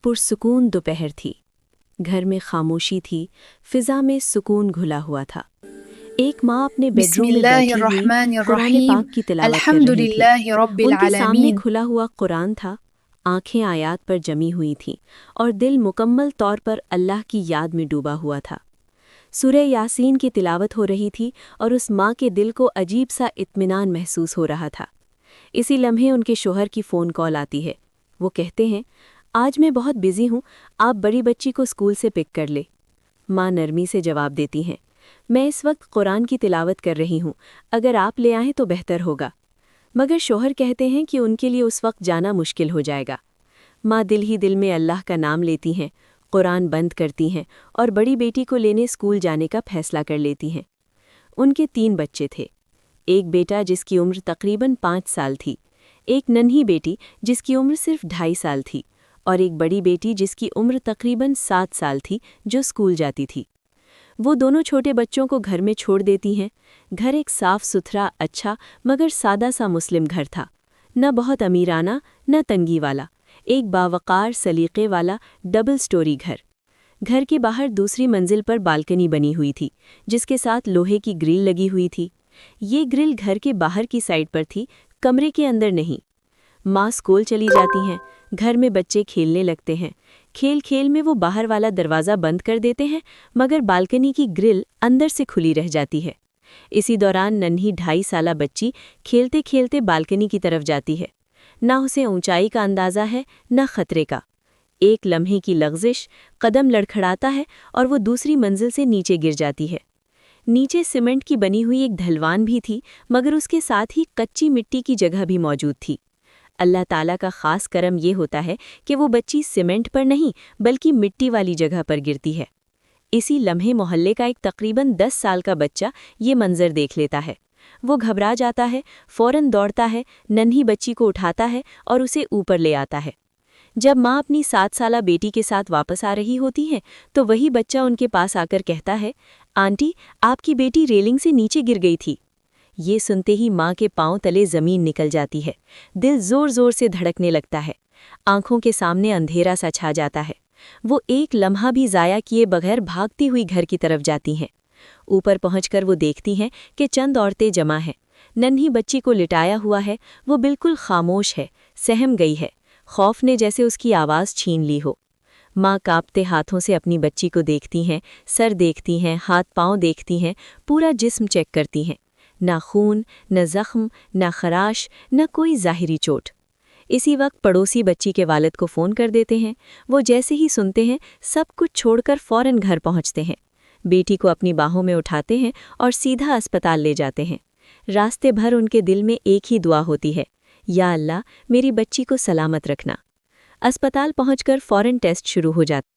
पुरसुकून दोपहर थी। घर में खामोशी थी, फिजा में सुकून घुला हुआ था। एक माँ अपने बेडरूम में बैठी हुई कुरान पाक की तिलावत कर रही थी। उनके सामने खुला हुआ कुरान था, आंखें आयात पर जमी हुई थीं और दिल मुकम्मल तौर पर अल्लाह की याद में डूबा हुआ था। सूरह यासीन की तिलावत हो रही थी और उस माँ के दिल को अजीब सा इत्मीनान महसूस हो रहा था। इसी लम्हे उनके शोहर की फ़ोन कॉल आती है। वो कहते हैं, आज मैं बहुत बिज़ी हूँ, आप बड़ी बच्ची को स्कूल से पिक कर ले। माँ नरमी से जवाब देती हैं, मैं इस वक्त कुरान की तिलावत कर रही हूँ, अगर आप ले आएँ तो बेहतर होगा। मगर शोहर कहते हैं कि उनके लिए उस वक्त जाना मुश्किल हो जाएगा। माँ दिल ही दिल में अल्लाह का नाम लेती हैं, कुरान बंद करती हैं और बड़ी बेटी को लेने स्कूल जाने का फैसला कर लेती हैं। उनके 3 बच्चे थे। एक बेटा जिसकी उम्र तकरीबन 5 साल थी, एक नन्ही बेटी जिसकी उम्र सिर्फ 2.5 साल थी और एक बड़ी बेटी जिसकी उम्र तकरीबन 7 साल थी, जो स्कूल जाती थी। वो दोनों छोटे बच्चों को घर में छोड़ देती हैं। घर एक साफ सुथरा, अच्छा मगर सादा सा मुस्लिम घर था, न बहुत अमीराना न तंगी वाला, एक बावकार सलीक़े वाला डबल स्टोरी घर। घर के बाहर दूसरी मंजिल पर बालकनी बनी हुई थी, जिसके साथ लोहे की ग्रिल लगी हुई थी। ये ग्रिल घर के बाहर की साइड पर थी, कमरे के अंदर नहीं। माँ स्कूल चली जाती हैं, घर में बच्चे खेलने लगते हैं। खेल खेल में वो बाहर वाला दरवाज़ा बंद कर देते हैं, मगर बालकनी की ग्रिल अंदर से खुली रह जाती है। इसी दौरान नन्ही 2.5 साला बच्ची खेलते खेलते बालकनी की तरफ जाती है। ना उसे ऊंचाई का अंदाज़ा है, ना खतरे का। एक लम्हे की लग़ज़िश, कदम लड़खड़ाता है और वो दूसरी मंजिल से नीचे गिर जाती है। नीचे सीमेंट की बनी हुई एक ढलवान भी थी, मगर उसके साथ ही कच्ची मिट्टी की जगह भी मौजूद थी। अल्लाह ताला का ख़ास करम ये होता है कि वो बच्ची सीमेंट पर नहीं बल्कि मिट्टी वाली जगह पर गिरती है। इसी लम्हे मोहल्ले का एक तकरीबन 10 साल का बच्चा ये मंजर देख लेता है। वो घबरा जाता है, फ़ौरन दौड़ता है, नन्ही बच्ची को उठाता है और उसे ऊपर ले आता है। जब माँ अपनी 7 साला बेटी के साथ वापस आ रही होती है तो वही बच्चा उनके पास आकर कहता है, आंटी, आपकी बेटी रेलिंग से नीचे गिर गई थी। ये सुनते ही माँ के पांव तले ज़मीन निकल जाती है, दिल ज़ोर ज़ोर से धड़कने लगता है, आंखों के सामने अंधेरा सा छा जाता है। वो एक लम्हा भी ज़ाया किए बगैर भागती हुई घर की तरफ जाती हैं। ऊपर पहुंचकर वो देखती हैं कि चंद औरतें जमा हैं। नन्ही बच्ची को लिटाया हुआ है, वो बिल्कुल खामोश है, सहम गई है, खौफ ने जैसे उसकी आवाज़ छीन ली हो। माँ कांपते हाथों से अपनी बच्ची को देखती हैं, सर देखती हैं, हाथ पांव देखती हैं, पूरा जिस्म चेक करती हैं। ना खून, न ज़ख्म, न खराश, न कोई ज़ाहिरी चोट। इसी वक्त पड़ोसी बच्ची के वालिद को फ़ोन कर देते हैं। वो जैसे ही सुनते हैं, सब कुछ छोड़कर फ़ौरन घर पहुंचते हैं। बेटी को अपनी बाहों में उठाते हैं और सीधा अस्पताल ले जाते हैं। रास्ते भर उनके दिल में एक ही दुआ होती है, या अल्लाह, मेरी बच्ची को सलामत रखना। अस्पताल पहुंचकर फ़ौरन टेस्ट शुरू हो जाता